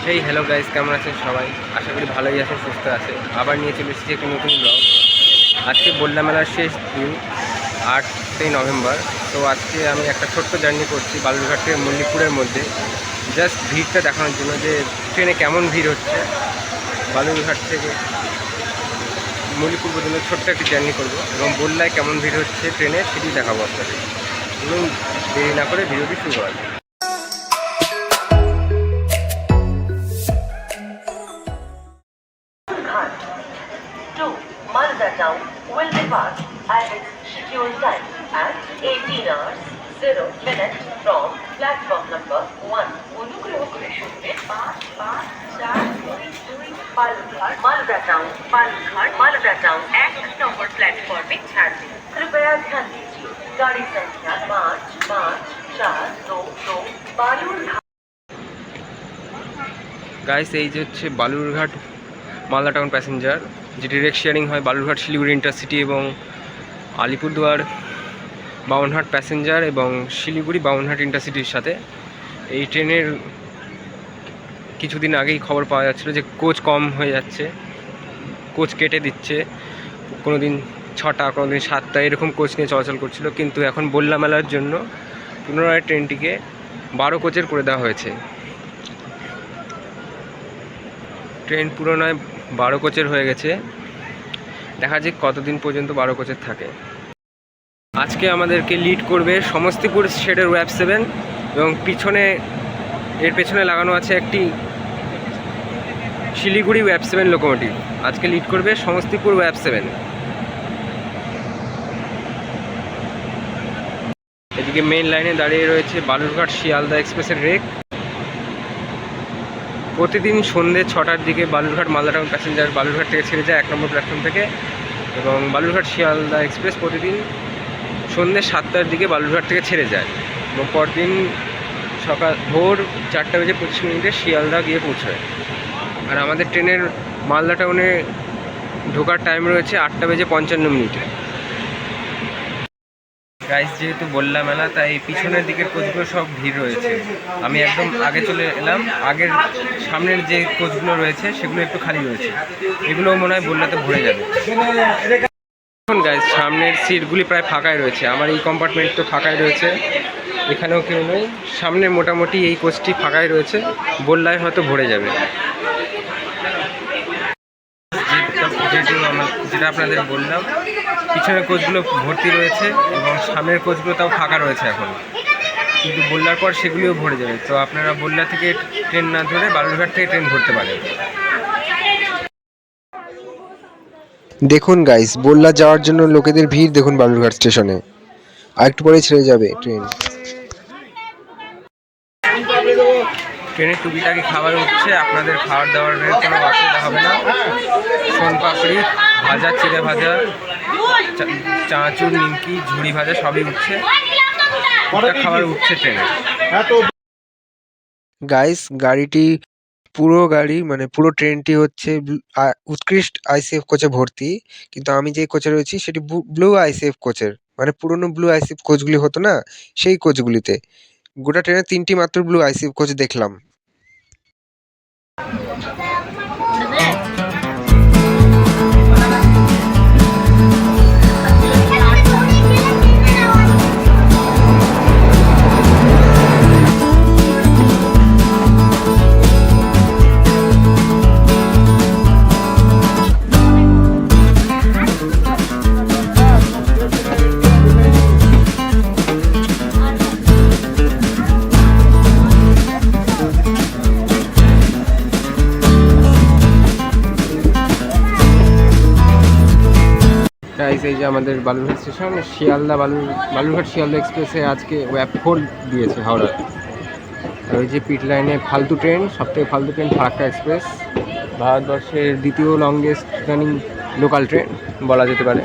Hey hello guys, কেমন আছেন সবাই? আশা করি ভালোই আছেন, সুস্থ আছে। আবার নিয়ে চলে এসেছি একটি নতুন ব্লগ। আজকে বল্লা মেলার শেষ দিন, 8ই নভেম্বর। তো আজকে আমি একটা ছোট্ট জার্নি করছি বালুরঘাট থেকে মল্লিকপুরের মধ্যে, জাস্ট ভিড়টা দেখানোর জন্য যে ট্রেনে কেমন ভিড় হচ্ছে। বালুরঘাট থেকে মল্লিকপুর পর্যন্ত ছোট্ট একটি জার্নি করবো এবং বল্লায় কেমন ভিড় হচ্ছে ট্রেনে সেটি দেখাবো আপনাদের। এবং দেরি না করে ভিডিওটি শুরু করা যায়। Malda Town will depart at its scheduled time at 18 hours 0 minutes from platform number 1. অনুগ্রহ করে শুনবেন 5-5-4-2-2 বালুরঘাট মালদা টাউন বালুরঘাট মালদা টাউন 1 নম্বর প্ল্যাটফর্মে ছাড়বে। कृपया ध्यान दीजिए गाड़ी संख्या 5-5-4-2-2 বালুরঘাট। গাইস, এই যে হচ্ছে বালুরঘাট মালদা টাউন প্যাসেঞ্জার, যে ডিরেক্ট শেয়ারিং হয় বালুরঘাট শিলিগুড়ি ইন্টারসিটি এবং আলিপুরদুয়ার বাউনহাট প্যাসেঞ্জার এবং শিলিগুড়ি বাউনহাট ইন্টারসিটির সাথে। এই ট্রেনের কিছুদিন আগেই খবর পাওয়া যাচ্ছিলো যে কোচ কম হয়ে যাচ্ছে, কোচ কেটে দিচ্ছে। কোনো দিন 6টা, কোনো দিন 7টা এরকম কোচ নিয়ে চলাচল করছিল, কিন্তু এখন বল্লা মেলার জন্য পুনরায় ট্রেনটিকে 12 কোচের করে দেওয়া হয়েছে। ট্রেন পুরোনায় 12 কোচের হয়ে গেছে। দেখা যাক কতদিন পর্যন্ত 12 কোচের থাকে। আজকে আমাদেরকে লিড করবে সমস্তিপুর শেডের ওয়েব 7 এবং এর পেছনে লাগানো আছে একটি শিলিগুড়ি ওয়েব 7 লোকোমোটিভ। আজকে লিড করবে সমস্তিপুর ওয়েব 7। এদিকে মেইন লাইনে দাঁড়িয়ে রয়েছে বালুরঘাট শিয়ালদা এক্সপ্রেসের রেক। প্রতিদিন সন্ধ্যে 6টার দিকে বালুরঘাট মালদা টাউন প্যাসেঞ্জার বালুরঘাট থেকে ছেড়ে যায় 1 নম্বর প্ল্যাটফর্ম থেকে, এবং বালুরঘাট শিয়ালদা এক্সপ্রেস প্রতিদিন সন্ধ্যে 7টার দিকে বালুরঘাট থেকে ছেড়ে যায় এবং পরদিন ভোর 4:25 শিয়ালদা গিয়ে পৌঁছায়। আর আমাদের ট্রেনের মালদা টাউনে ঢোকার টাইম রয়েছে 8:55। গাইস, যেহেতু বল্লা মেলা তাই পিছনের দিকের কোচগুলো সব ভিড় রয়েছে। আমি একদম আগে চলে এলাম। আগের সামনের যে কোচগুলো রয়েছে সেগুলো একটু খালি রয়েছে, এগুলো মনে হয় বল্লাতে ভরে যাবে। এখন গাইস, সামনের সিটগুলি প্রায় ফাঁকাই রয়েছে। আমার এই কম্পার্টমেন্ট তো ফাঁকাই রয়েছে, এখানেও কেউ নেই। সামনে মোটামুটি এই কোচটি ফাঁকাই রয়েছে, বল্লায় হয়তো ভরে যাবে। যেটা আপনাদের বললাম, পিছনের কোচগুলো ভর্তি রয়েছে এবং সামনের কোচগুলো তাও ফাঁকা রয়েছে এখন, কিন্তু বল্লার পর সেগুলিও ভরে যাবে। তো আপনারা বল্লা থেকে ট্রেন না ধরে বালুরঘাট থেকে ট্রেন ধরতে পারেন। দেখুন গাইস, বল্লা যাওয়ার জন্য লোকেদের ভিড় দেখুন বালুরঘাট স্টেশনে। আর একটু পরে ছেড়ে যাবে ট্রেন। ট্রেনের টুকিটাকি খাবার উঠছে, আপনাদের খাবার দাবারের কোনো অসুবিধা হবে না। সোনপাপড়ি ভাজা, চিড়ে ভাজা, চানাচুর, নিমকি, ঝুড়ি ভাজা সবই উঠছে, খাবার উঠছে ট্রেনে। গাইস, গাড়িটি পুরো ট্রেনটি হচ্ছে উৎকৃষ্ট আইসিএফ কোচে ভর্তি, কিন্তু আমি যে কোচে রয়েছি সেটি ব্লু আইসিএফ কোচের, মানে পুরনো ব্লু আইসিএফ কোচগুলি হতো না, সেই কোচগুলিতে। গোটা ট্রেনে 3টি মাত্র ব্লু আইসিএফ কোচ দেখলাম। এই যে আমাদের বালুরঘাট স্টেশন, বালুরঘাট শিয়ালদা এক্সপ্রেসে আজকে ওয়েব 4 দিয়েছে হাওড়া। আর ওই যে পিট লাইনে ফালতু ট্রেন, সবথেকে ফালতু ট্রেন ফারাক্কা এক্সপ্রেস, ভারতবর্ষের দ্বিতীয় লংগেস্ট রানিং লোকাল ট্রেন বলা যেতে পারে।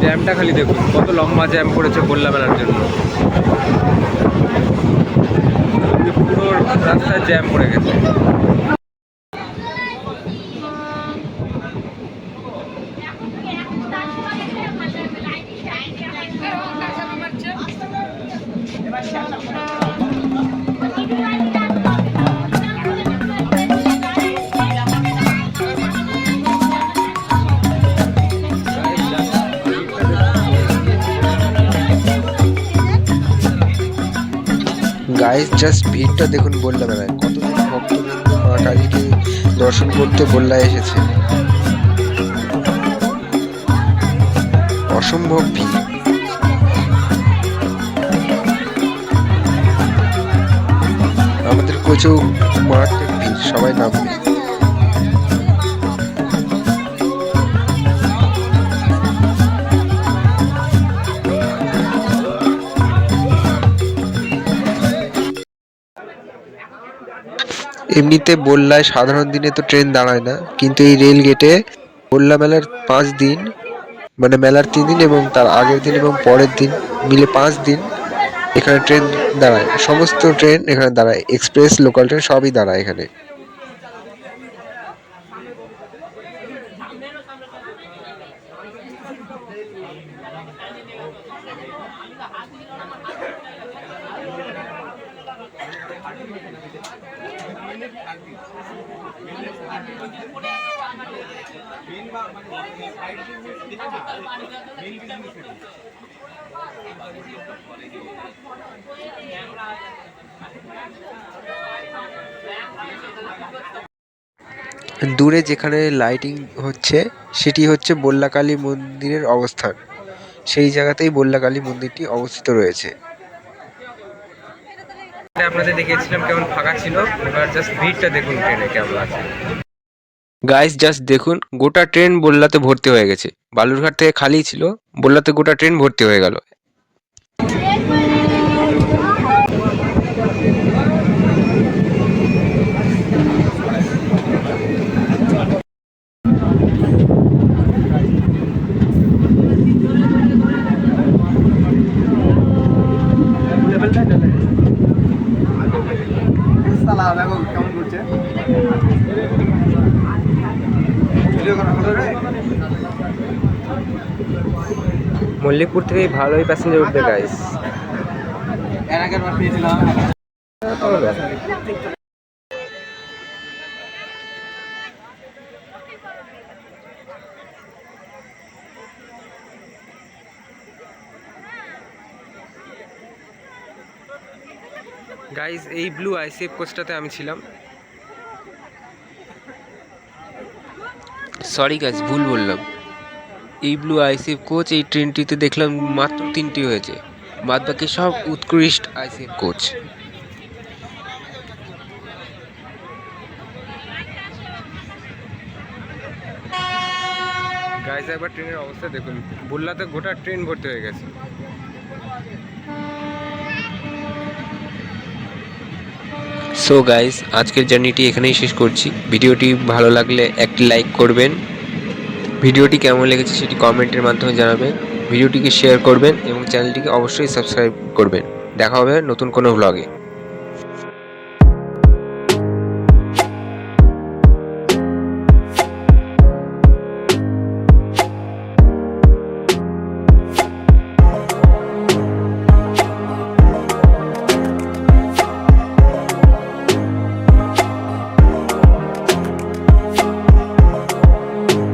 জ্যামটা খালি দেখুন, কত লম্বা জ্যাম পড়েছে বললা মেলার জন্য। পুরো রাস্তায় জ্যাম পড়ে গেছে। গাইস জাস্ট ভিড়টা দেখুন বললা মেলায়, কতজন ভক্তবৃন্দ মা কালীকে দর্শন করতে বললায় এসেছে। অসম্ভব ভিড়। আমাদের কোচেও মারাত্মক ভিড়, সবাই নামবে। এমনিতে বললায় সাধারণ দিনে তো ট্রেন দাঁড়ায় না, কিন্তু এই রেল গেটে বললা মেলার 5 দিন, মানে মেলার 3 দিন এবং তার আগের দিন এবং পরের দিন মিলে 5 দিন এখানে ট্রেন দাঁড়ায়। সমস্ত ট্রেন এখানে দাঁড়ায়, এক্সপ্রেস, লোকাল ট্রেন সবই দাঁড়ায় এখানে। দূরে যেখানে লাইটিং হচ্ছে সেটি হচ্ছে বললা কালী মন্দিরের অবস্থান। সেই জায়গাতেই বললা কালী মন্দিরটি অবস্থিত রয়েছে। আপনাদের দেখিয়েছিলাম কেমন ফাঁকা ছিল, এবার জাস্ট ভিড়টা দেখুন ট্রেনে কেমন আছে। গাইস জাস্ট দেখুন, গোটা ট্রেন বললাতে ভর্তি হয়ে গেছে। বালুরঘাট থেকে খালি ছিল, বললাতে গোটা ট্রেন ভর্তি হয়ে গেল। মল্লিকপুর থেকে ভালোই প্যাসেঞ্জার উঠবে গাইস। গাইস এই ব্লু আইসিএফ কোচটাতে আমি ছিলাম। সরি গাইস, ভুল বললাম। এই ব্লু আইসিএফ কোচ এই ট্রেনটিতে দেখলাম মাত্র 3টি হয়েছে, বাদ বাকি সব উৎকৃষ্ট আইসিএফ কোচ। গাইস একবার ট্রেনের অবস্থা দেখুন, বললাতে গোটা ট্রেন ভর্তি হয়ে গেছে। সো গাইস, আজকের জার্নিটি এখানেই শেষ করছি। ভিডিওটি ভালো লাগলে একটি লাইক করবেন, ভিডিওটি কেমন লেগেছে সেটি কমেন্টের মাধ্যমে জানাবেন, ভিডিওটিকে শেয়ার করবেন এবং চ্যানেলটিকে অবশ্যই সাবস্ক্রাইব করবেন। দেখা হবে নতুন কোনো ভ্লগে।